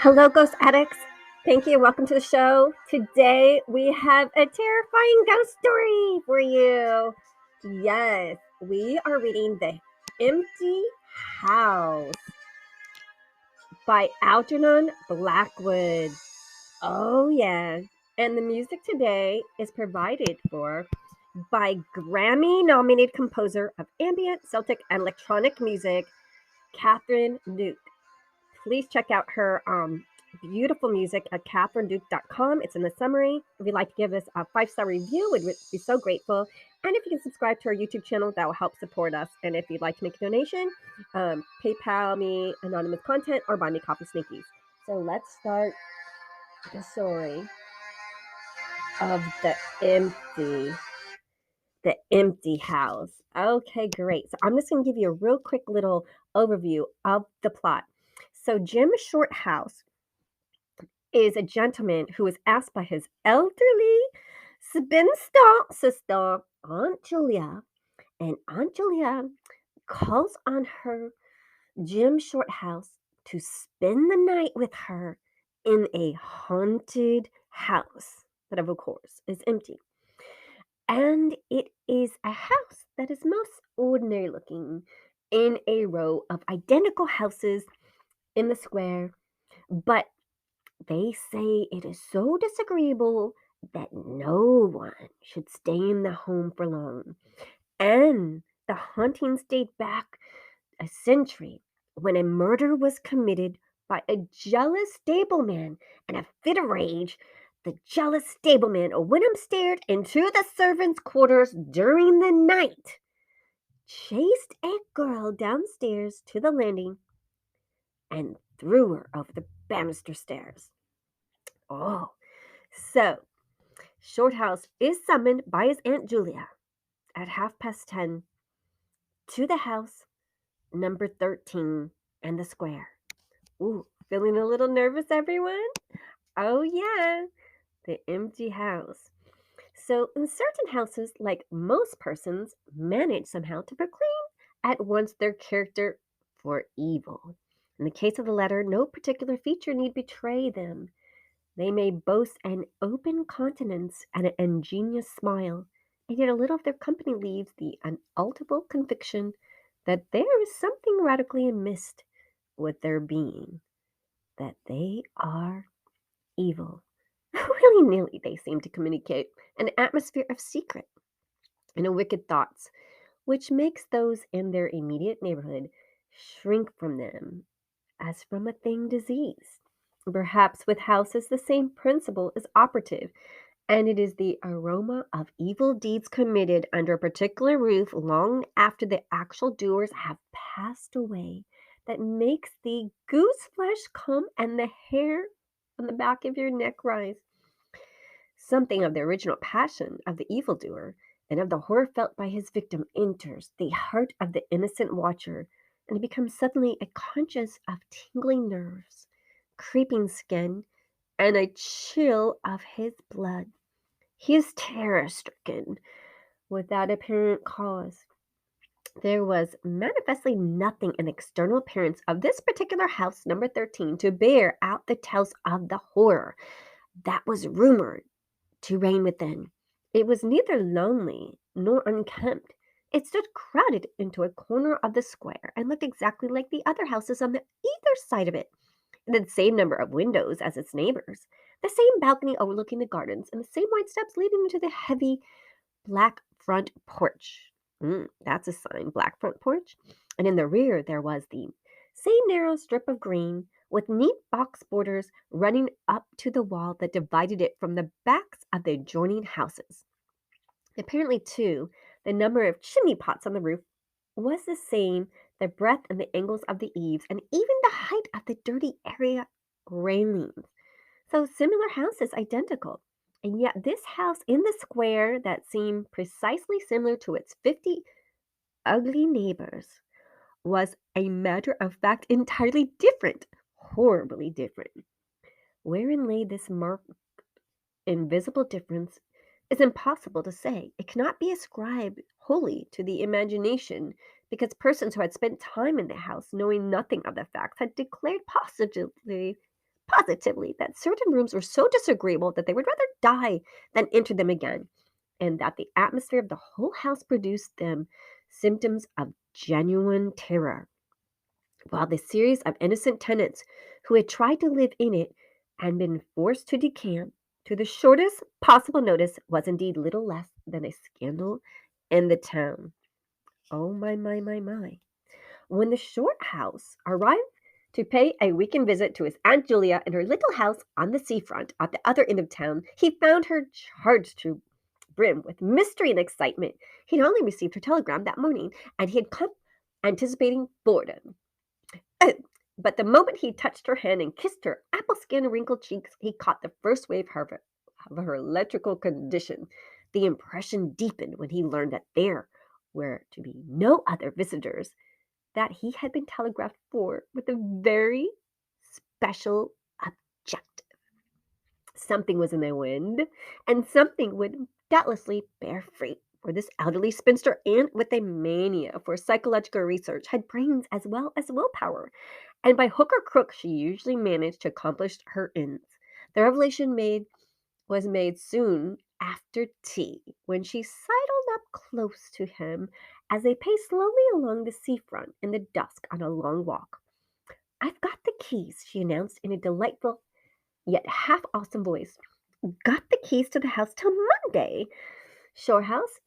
Hello, Ghost Addicts. Thank you. Welcome to the show. Today we have a terrifying ghost story for you. Yes, we are reading The Empty House by Elgernon Blackwood. Oh, yeah. And the music today is provided for by Grammy-nominated composer of ambient, Celtic, and electronic music, Catherine Nuke. Please check out her beautiful music at catherineduke.com. It's in the summary. If you'd like to give us a 5-star review, we'd be so grateful. And if you can subscribe to our YouTube channel, that will help support us. And if you'd like to make a donation, PayPal me anonymous content or buy me coffee Sneakies. So let's start the story of the empty house. Okay, great. So I'm just going to give you a real quick little overview of the plot. So Jim Shorthouse is a gentleman who is asked by his elderly spinster sister, Aunt Julia, and Aunt Julia calls on her Jim Shorthouse to spend the night with her in a haunted house that, of course, is empty. And it is a house that is most ordinary looking in a row of identical houses in the square, but they say it is so disagreeable that no one should stay in the home for long. And the hauntings date back a century when a murder was committed by a jealous stableman. In a fit of rage, the jealous stableman went upstairs into the servants' quarters during the night, chased a girl downstairs to the landing, and threw her over the banister stairs. Oh, so Shorthouse is summoned by his Aunt Julia at 10:30 to the house number 13 and the square. Ooh, feeling a little nervous, everyone? Oh, yeah, the empty house. So, in certain houses, like most persons, manage somehow to proclaim at once their character for evil. In the case of the latter, no particular feature need betray them. They may boast an open countenance and an ingenious smile, and yet a little of their company leaves the unalterable conviction that there is something radically amiss with their being, that they are evil. Willy-nilly they seem to communicate an atmosphere of secret and wicked thoughts, which makes those in their immediate neighborhood shrink from them as from a thing diseased. Perhaps with houses the same principle is operative, and it is the aroma of evil deeds committed under a particular roof long after the actual doers have passed away that makes the goose flesh come and the hair on the back of your neck rise. Something of the original passion of the evildoer and of the horror felt by his victim enters the heart of the innocent watcher, and he becomes suddenly conscious of tingling nerves, creeping skin, and a chill of his blood. He is terror-stricken without apparent cause. There was manifestly nothing in the external appearance of this particular house, number 13, to bear out the tales of the horror that was rumored to reign within. It was neither lonely nor unkempt. It stood crowded into a corner of the square and looked exactly like the other houses on the either side of it. It had the same number of windows as its neighbors, the same balcony overlooking the gardens, and the same wide steps leading into the heavy black front porch. That's a sign, black front porch. And in the rear, there was the same narrow strip of green with neat box borders running up to the wall that divided it from the backs of the adjoining houses. Apparently, too, the number of chimney pots on the roof was the same, the breadth and the angles of the eaves, and even the height of the dirty area railings. So similar houses, identical. And yet this house in the square that seemed precisely similar to its 50 ugly neighbors was a matter of fact entirely different, horribly different. Wherein lay this marked invisible difference is impossible to say. It cannot be ascribed wholly to the imagination, because persons who had spent time in the house, knowing nothing of the facts, had declared positively that certain rooms were so disagreeable that they would rather die than enter them again, and that the atmosphere of the whole house produced them symptoms of genuine terror, while the series of innocent tenants who had tried to live in it and been forced to decamp to the shortest possible notice was indeed little less than a scandal in the town. Oh my, my, my, my. When the short house arrived to pay a weekend visit to his Aunt Julia in her little house on the seafront at the other end of town, he found her charged to brim with mystery and excitement. He'd only received her telegram that morning, and he had come anticipating boredom. Oh, but the moment he touched her hand and kissed her apple skin and wrinkled cheeks, he caught the first wave of her electrical condition. The impression deepened when he learned that there were to be no other visitors, that he had been telegraphed for with a very special objective. Something was in the wind, and something would doubtlessly bear fruit. For this elderly spinster aunt with a mania for psychological research had brains as well as willpower, and by hook or crook she usually managed to accomplish her ends. The revelation was made soon after tea, when she sidled up close to him as they paced slowly along the seafront in the dusk on a long walk. "I've got the keys," she announced in a delightful yet half awesome voice. "Got the keys to the house till Monday. Shorehouse,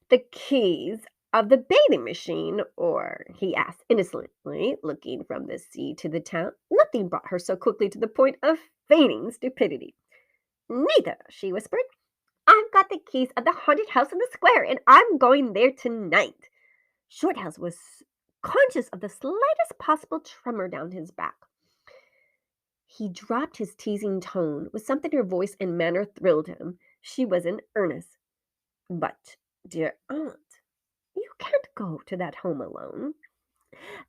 the keys of the bathing machine, or?" he asked innocently, looking from the sea to the town. Nothing brought her so quickly to the point of feigning stupidity. "Neither," she whispered. "I've got the keys of the haunted house in the square, and I'm going there tonight." Shorthouse was conscious of the slightest possible tremor down his back. He dropped his teasing tone, with something in her voice and manner thrilled him. She was in earnest. "But, dear aunt, you can't go to that home alone."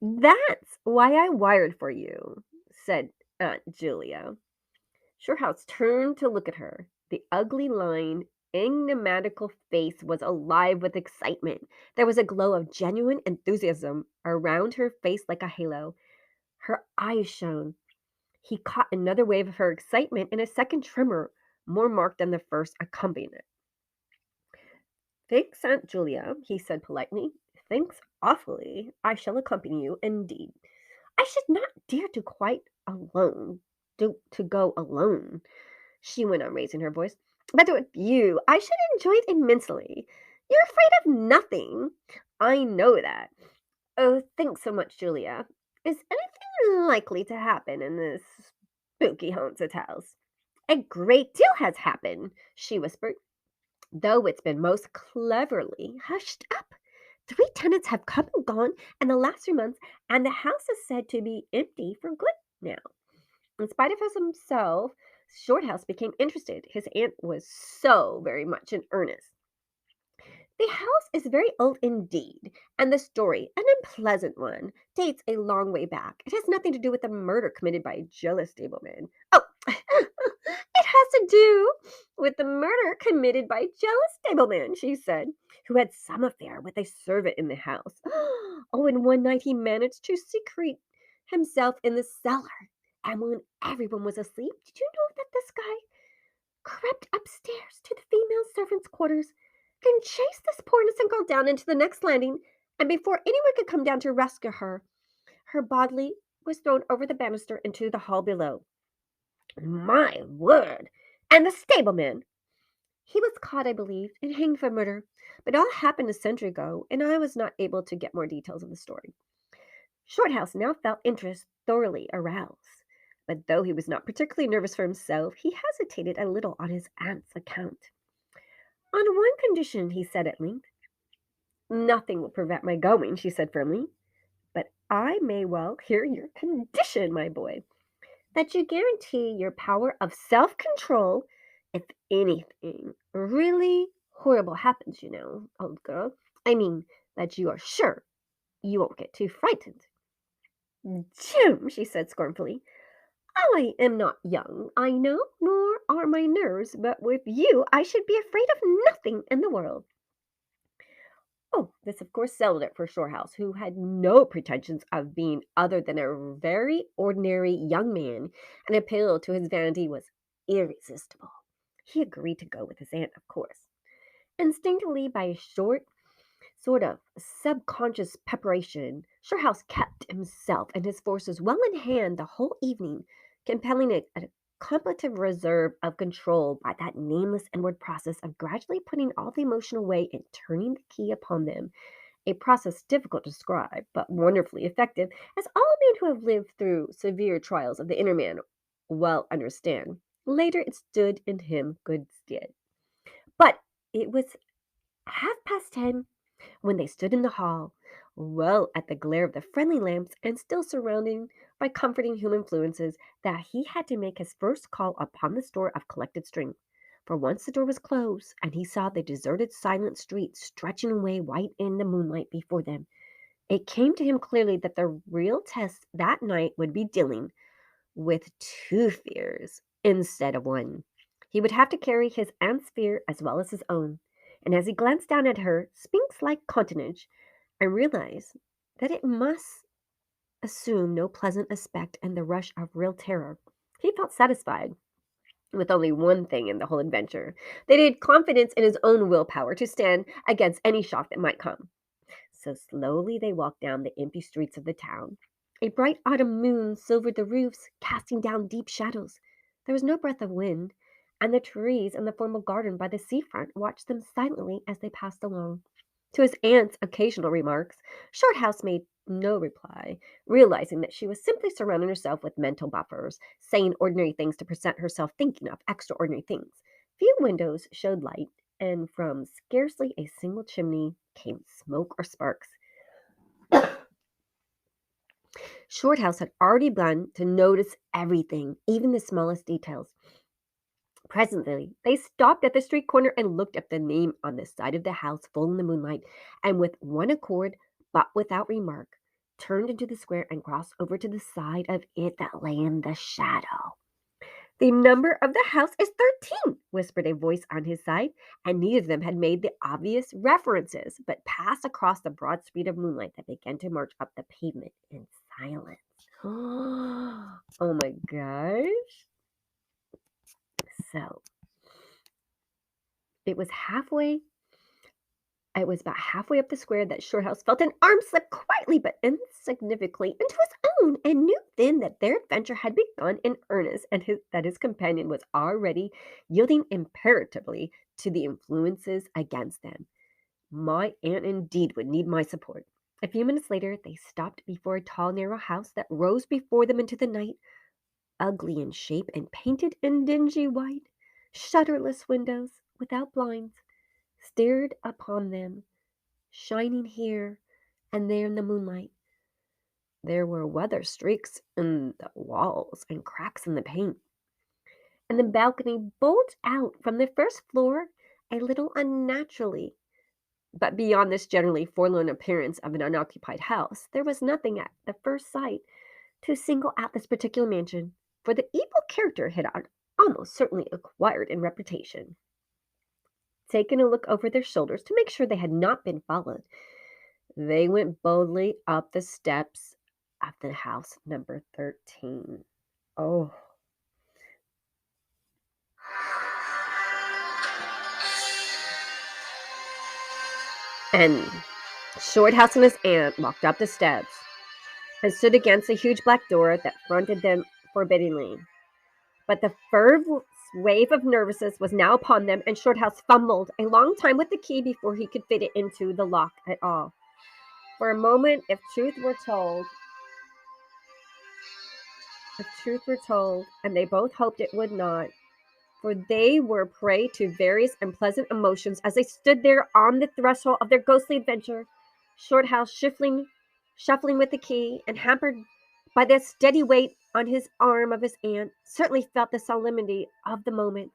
"That's why I wired for you," said Aunt Julia. Shorehouse turned to look at her. The ugly lined, enigmatical face was alive with excitement. There was a glow of genuine enthusiasm around her face like a halo. Her eyes shone. He caught another wave of her excitement, and a second tremor, more marked than the first, accompanied it. "Thanks, Aunt Julia," he said politely. "Thanks awfully. I shall accompany you, indeed. I should not dare to quite alone. To go alone," she went on, raising her voice. "But with you, I should enjoy it immensely. You're afraid of nothing. I know that. Oh, thanks so much, Julia. Is anything likely to happen in this spooky haunted house?" "A great deal has happened," she whispered, "though it's been most cleverly hushed up. 3 tenants have come and gone in the last 3 months, and the house is said to be empty for good now." In spite of himself, Shorthouse became interested. His aunt was so very much in earnest. "The house is very old indeed, and the story, an unpleasant one, dates a long way back. It has nothing to do with the murder committed by a jealous stableman." "Oh, it has to do with the murder committed by a jealous stableman," she said, "who had some affair with a servant in the house. Oh, and one night he managed to secrete himself in the cellar, and when everyone was asleep, did you know that this guy crept upstairs to the female servants' quarters, then chased this poor innocent girl down into the next landing, and before anyone could come down to rescue her, her body was thrown over the banister into the hall below." "My word! And the stableman?" "He was caught, I believe, and hanged for murder. But it all happened a century ago, and I was not able to get more details of the story." Shorthouse now felt interest thoroughly aroused, but though he was not particularly nervous for himself, he hesitated a little on his aunt's account. "On one condition," he said at length. "Nothing will prevent my going," she said firmly. "But I may well hear your condition, my boy." "That you guarantee your power of self-control if anything really horrible happens, you know, old girl. I mean, that you are sure you won't get too frightened." "Jim," she said scornfully, "I am not young, I know, nor are my nerves, but with you I should be afraid of nothing in the world." Oh, this of course settled it for Shorthouse, who had no pretensions of being other than a very ordinary young man. An appeal to his vanity was irresistible. He agreed to go with his aunt, of course. Instinctively, by a short, sort of subconscious preparation, Shorthouse kept himself and his forces well in hand the whole evening, compelling a contemplative reserve of control by that nameless inward process of gradually putting all the emotion away and turning the key upon them, a process difficult to describe, but wonderfully effective, as all men who have lived through severe trials of the inner man well understand. Later it stood in him good stead. But it was 10:30 when they stood in the hall, well at the glare of the friendly lamps and still surrounded by comforting human influences, that he had to make his first call upon the store of collected strength. For once the door was closed, and he saw the deserted, silent street stretching away white in the moonlight before them, it came to him clearly that the real test that night would be dealing with two fears instead of one. He would have to carry his aunt's fear as well as his own. And as he glanced down at her sphinx like countenance and realized that it must assume no pleasant aspect in the rush of real terror, he felt satisfied with only one thing in the whole adventure, that he had confidence in his own willpower to stand against any shock that might come. So slowly they walked down the empty streets of the town. A bright autumn moon silvered the roofs, casting down deep shadows. There was no breath of wind, and the trees in the formal garden by the seafront watched them silently as they passed along. To his aunt's occasional remarks, Shorthouse made no reply, realizing that she was simply surrounding herself with mental buffers, saying ordinary things to present herself thinking of extraordinary things. Few windows showed light, and from scarcely a single chimney came smoke or sparks. Shorthouse had already begun to notice everything, even the smallest details. Presently, they stopped at the street corner and looked up the name on the side of the house full in the moonlight, and with one accord, but without remark, turned into the square and crossed over to the side of it that lay in the shadow. "The number of the house is 13," whispered a voice on his side, and neither of them had made the obvious references, but passed across the broad street of moonlight that began to march up the pavement in silence. Oh my gosh. So it was halfway it was about halfway up the square that Shorthouse felt an arm slip quietly but insignificantly into his own, and knew then that their adventure had begun in earnest, and that his companion was already yielding imperatively to the influences against them. My aunt indeed would need my support. A few minutes later they stopped before a tall, narrow house that rose before them into the night, ugly in shape and painted in dingy white. Shutterless windows, without blinds, stared upon them, shining here and there in the moonlight. There were weather streaks in the walls and cracks in the paint, and the balcony bulged out from the first floor a little unnaturally. But beyond this generally forlorn appearance of an unoccupied house, there was nothing at the first sight to single out this particular mansion, for the evil character had almost certainly acquired in reputation. Taking a look over their shoulders to make sure they had not been followed, they went boldly up the steps of the house number 13. Oh. And Shorthouse and his aunt walked up the steps and stood against a huge black door that fronted them forbiddingly. But the first wave of nervousness was now upon them, and Shorthouse fumbled a long time with the key before he could fit it into the lock at all. For a moment, if truth were told, and they both hoped it would not, for they were prey to various unpleasant emotions as they stood there on the threshold of their ghostly adventure, Shorthouse shuffling with the key, and hampered by the steady weight on his arm of his aunt, certainly felt the solemnity of the moment.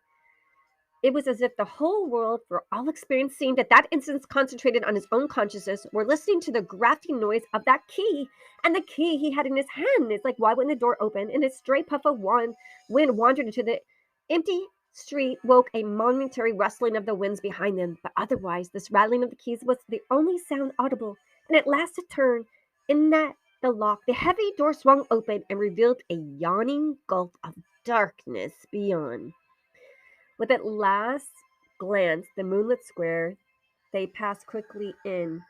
It was as if the whole world, for all experience, seemed at that instant concentrated on his own consciousness, were listening to the grafting noise of that key, and the key he had in his hand. It's like, why wouldn't the door open? And a stray puff of wind wandered into the empty street woke a momentary rustling of the winds behind them, but otherwise this rattling of the keys was the only sound audible, and at last a turn in that the lock, the heavy door swung open and revealed a yawning gulf of darkness beyond. With a last glance, the moonlit square, they passed quickly in,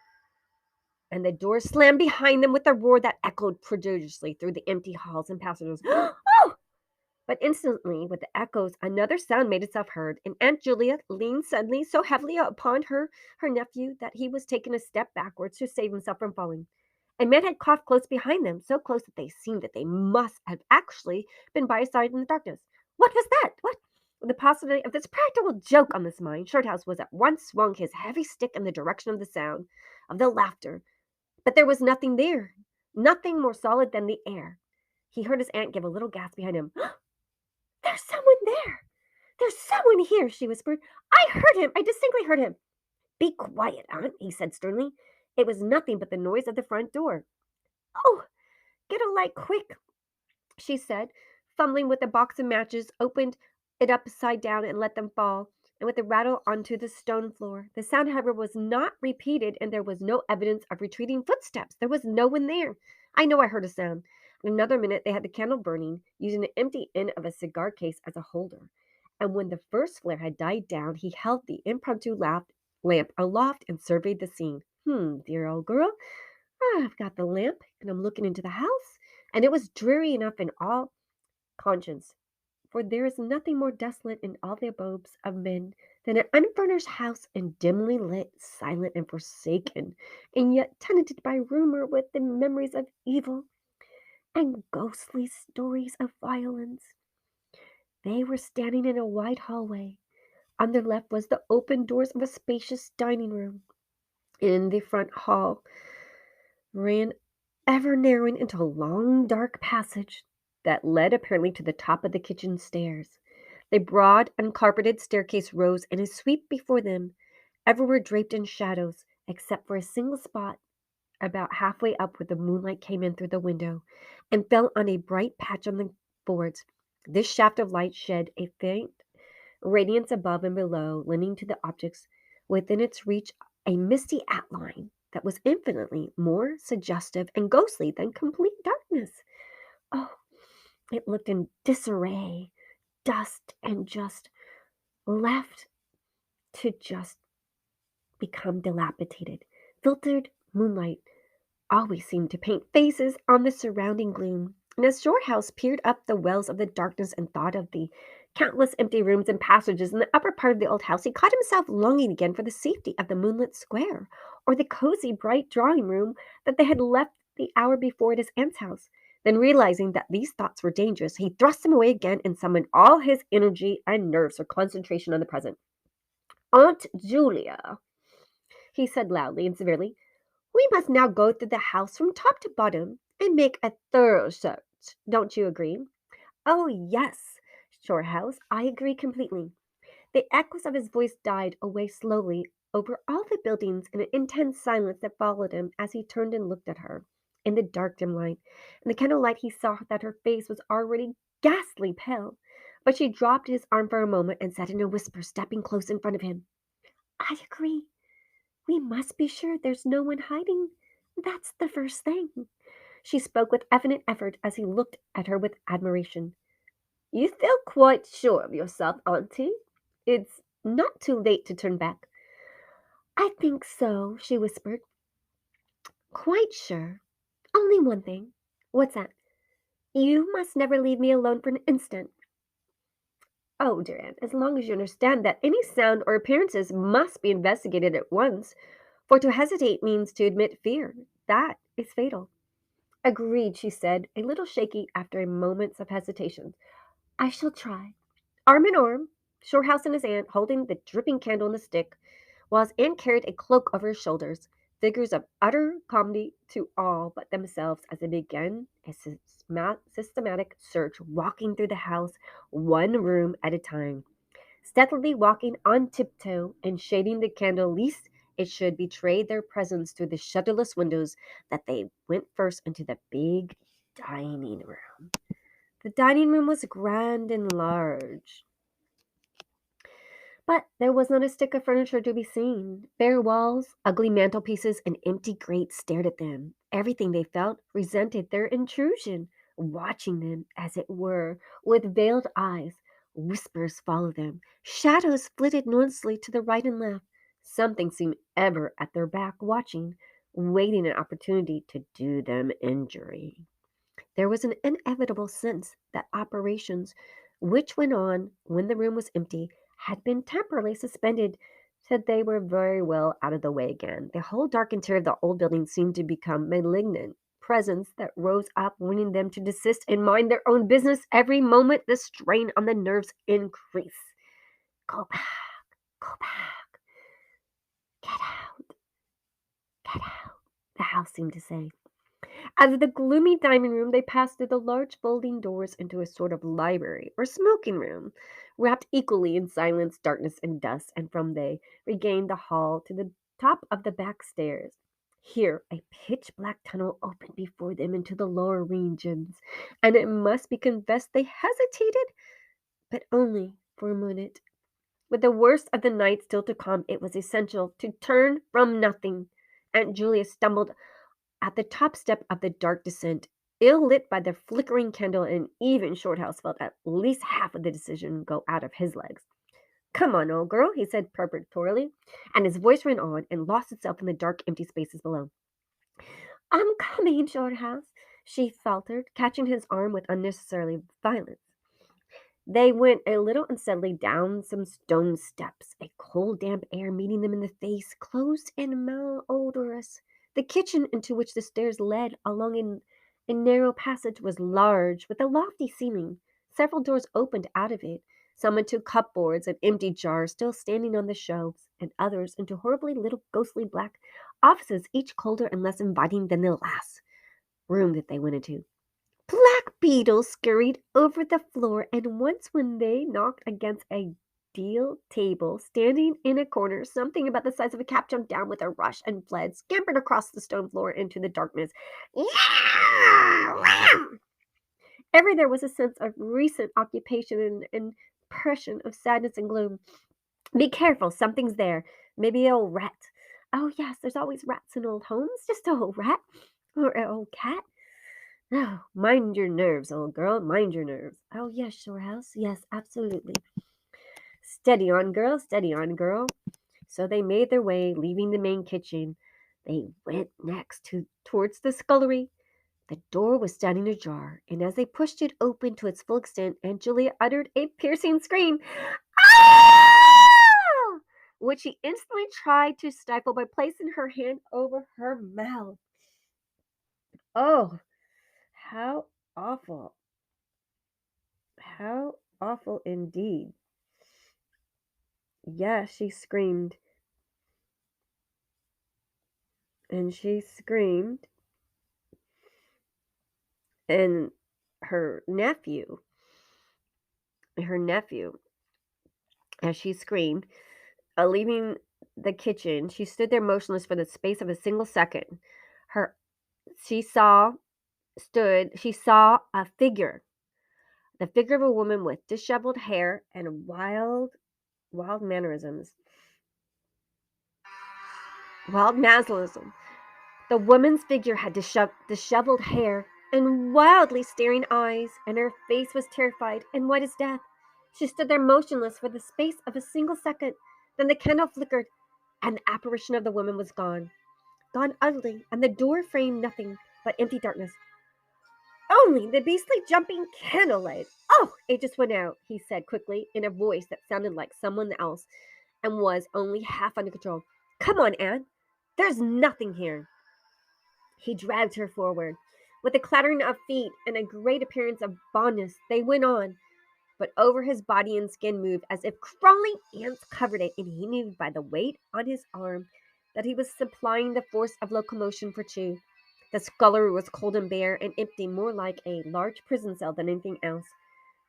and the door slammed behind them with a roar that echoed prodigiously through the empty halls and passages. Oh! But instantly, with the echoes, another sound made itself heard, and Aunt Julia leaned suddenly so heavily upon her nephew that he was taken a step backwards to save himself from falling. A man had coughed close behind them, so close that they seemed that they must have actually been by his side in the darkness. What was that? What? With the possibility of this practical joke on his mind, Shorthouse was at once swung his heavy stick in the direction of the sound, of the laughter, but there was nothing there, nothing more solid than the air. He heard his aunt give a little gasp behind him. There's someone there! There's someone here, she whispered. I heard him! I distinctly heard him! Be quiet, aunt, he said sternly. It was nothing but the noise of the front door. Oh, get a light quick, she said, fumbling with a box of matches, opened it upside down and let them fall, and with a rattle onto the stone floor. The sound, however, was not repeated, and there was no evidence of retreating footsteps. There was no one there. I know I heard a sound. In another minute, they had the candle burning, using the empty end of a cigar case as a holder. And when the first flare had died down, he held the impromptu lamp aloft and surveyed the scene. Dear old girl, I've got the lamp, and I'm looking into the house, and it was dreary enough in all conscience, for there is nothing more desolate in all the abodes of men than an unfurnished house and dimly lit, silent and forsaken, and yet tenanted by rumor with the memories of evil and ghostly stories of violence. They were standing in a wide hallway. On their left was the open doors of a spacious dining room. In the front hall ran ever narrowing into a long dark passage that led apparently to the top of the kitchen stairs. The broad, uncarpeted staircase rose in a sweep before them, everywhere draped in shadows, except for a single spot about halfway up where the moonlight came in through the window and fell on a bright patch on the boards. This shaft of light shed a faint radiance above and below, lending to the objects within its reach a misty outline that was infinitely more suggestive and ghostly than complete darkness. Oh, it looked in disarray, dust, and just left to just become dilapidated. Filtered moonlight always seemed to paint faces on the surrounding gloom. And as Shorthouse peered up the wells of the darkness and thought of the countless empty rooms and passages in the upper part of the old house, he caught himself longing again for the safety of the moonlit square, or the cozy, bright drawing room that they had left the hour before at his aunt's house. Then, realizing that these thoughts were dangerous, he thrust them away again and summoned all his energy and nerves for concentration on the present. Aunt Julia, he said loudly and severely, we must now go through the house from top to bottom and make a thorough search. Don't you agree? Oh, yes, Shorthouse, I agree completely. The echoes of his voice died away slowly over all the buildings in an intense silence that followed him as he turned and looked at her. In the dark, dim light, in the candlelight, he saw that her face was already ghastly pale, but she dropped his arm for a moment and said in a whisper, stepping close in front of him, I agree. We must be sure there's no one hiding. That's the first thing. She spoke with evident effort as he looked at her with admiration. You feel quite sure of yourself, Auntie? It's not too late to turn back. I think so, she whispered. Quite sure. Only one thing. What's that? You must never leave me alone for an instant. Oh, dear Aunt, as long as you understand that any sound or appearances must be investigated at once, for to hesitate means to admit fear. That is fatal. Agreed, she said, a little shaky after a moment's of hesitation. I shall try. Arm in arm, Shorthouse and his aunt holding the dripping candle and the stick, while his aunt carried a cloak over his shoulders, figures of utter comedy to all but themselves as they began a systematic search, walking through the house one room at a time, steadily walking on tiptoe and shading the candle lest it should betray their presence through the shutterless windows, that they went first into the big dining room. The dining room was grand and large. But there was not a stick of furniture to be seen. Bare walls, ugly mantelpieces, and empty grates stared at them. Everything they felt resented their intrusion, watching them, as it were, with veiled eyes. Whispers followed them. Shadows flitted noiselessly to the right and left. Something seemed ever at their back, watching, waiting an opportunity to do them injury. There was an inevitable sense that operations, which went on when the room was empty, had been temporarily suspended, said they were very well out of the way again. The whole dark interior of the old building seemed to become malignant presence that rose up, wanting them to desist and mind their own business. Every moment the strain on the nerves increased. Go back, go back, get out, get out, the house seemed to say. Out of the gloomy dining room, they passed through the large folding doors into a sort of library or smoking room, wrapped equally in silence, darkness, and dust, and from they regained the hall to the top of the back stairs. Here, a pitch black tunnel opened before them into the lower regions, and it must be confessed they hesitated, but only for a moment. With the worst of the night still to come, it was essential to turn from nothing. Aunt Julia stumbled at the top step of the dark descent, ill lit by the flickering candle, and even Shorthouse felt at least half of the decision go out of his legs. Come on, old girl, he said peremptorily, and his voice ran on and lost itself in the dark, empty spaces below. I'm coming, Shorthouse, she faltered, catching his arm with unnecessary violence. They went a little unsteadily down some stone steps, a cold, damp air meeting them in the face, close and malodorous. The kitchen into which the stairs led along a narrow passage was large, with a lofty ceiling. Several doors opened out of it, some into cupboards and empty jars still standing on the shelves, and others into horribly little ghostly black offices, each colder and less inviting than the last room that they went into. Black beetles scurried over the floor, and once when they knocked against a deal table standing in a corner, something about the size of a cat jumped down with a rush and fled, scampered across the stone floor into the darkness. Ever there was a sense of recent occupation and impression of sadness and gloom. Be careful, something's there. Maybe an old rat. Oh, yes, there's always rats in old homes. Just an old rat or an old cat. Oh, mind your nerves, old girl, mind your nerves. Oh, yes, Shorehouse. Yes, absolutely. Steady on, girl, steady on, girl. So they made their way, leaving the main kitchen. They went next towards the scullery. The door was standing ajar, and as they pushed it open to its full extent, Aunt Julia uttered a piercing scream, "Ah!" which she instantly tried to stifle by placing her hand over her mouth. Oh, how awful. How awful indeed. Yes, she screamed. And she screamed. And her nephew, her nephew, as she screamed, leaving the kitchen, she stood there motionless for the space of a single second. Her, she saw, she saw a figure, the figure of a woman with disheveled hair and wild mannerisms, wild mannerisms. The woman's figure had disheveled hair and wildly staring eyes, and her face was terrified and white as death. She stood there motionless for the space of a single second. Then the candle flickered, and the apparition of the woman was gone. Gone utterly, and the door framed nothing but empty darkness. Only the beastly jumping candlelight. Oh, it just went out, he said quickly, in a voice that sounded like someone else and was only half under control. Come on, Anne. There's nothing here. He dragged her forward. With a clattering of feet and a great appearance of fondness, they went on, but over his body and skin moved as if crawling ants covered it, and he knew by the weight on his arm that he was supplying the force of locomotion for two. The scullery was cold and bare and empty, more like a large prison cell than anything else.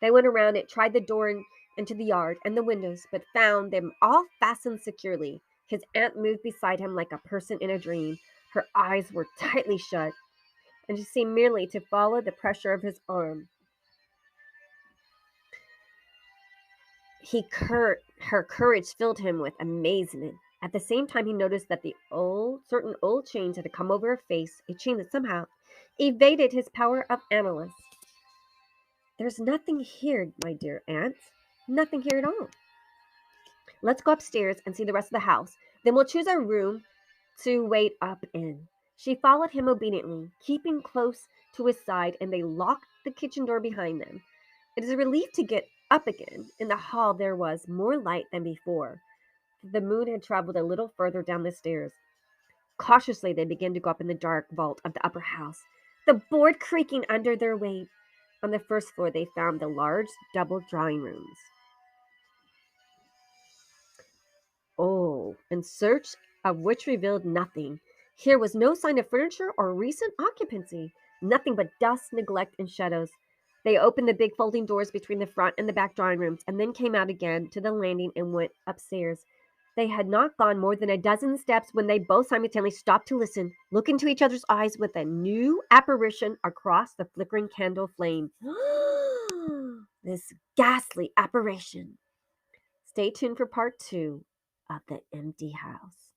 They went around it, tried the door into the yard and the windows, but found them all fastened securely. His aunt moved beside him like a person in a dream. Her eyes were tightly shut, and she seemed merely to follow the pressure of his arm. Her courage filled him with amazement. At the same time, he noticed that certain old chains had come over her face, a chain that somehow evaded his power of analysis. There's nothing here, my dear aunt. Nothing here at all. Let's go upstairs and see the rest of the house. Then we'll choose a room to wait up in. She followed him obediently, keeping close to his side, and they locked the kitchen door behind them. It is a relief to get up again. In the hall there was more light than before. The moon had traveled a little further down the stairs. Cautiously they began to go up in the dark vault of the upper house, the board creaking under their weight. On the first floor they found the large double drawing rooms. Oh, and search of which revealed nothing. Here was no sign of furniture or recent occupancy, nothing but dust, neglect, and shadows. They opened the big folding doors between the front and the back drawing rooms, and then came out again to the landing and went upstairs. They had not gone more than a dozen steps when they both simultaneously stopped to listen, look into each other's eyes with a new apparition across the flickering candle flame. This ghastly apparition. Stay tuned for part 2 of The Empty House.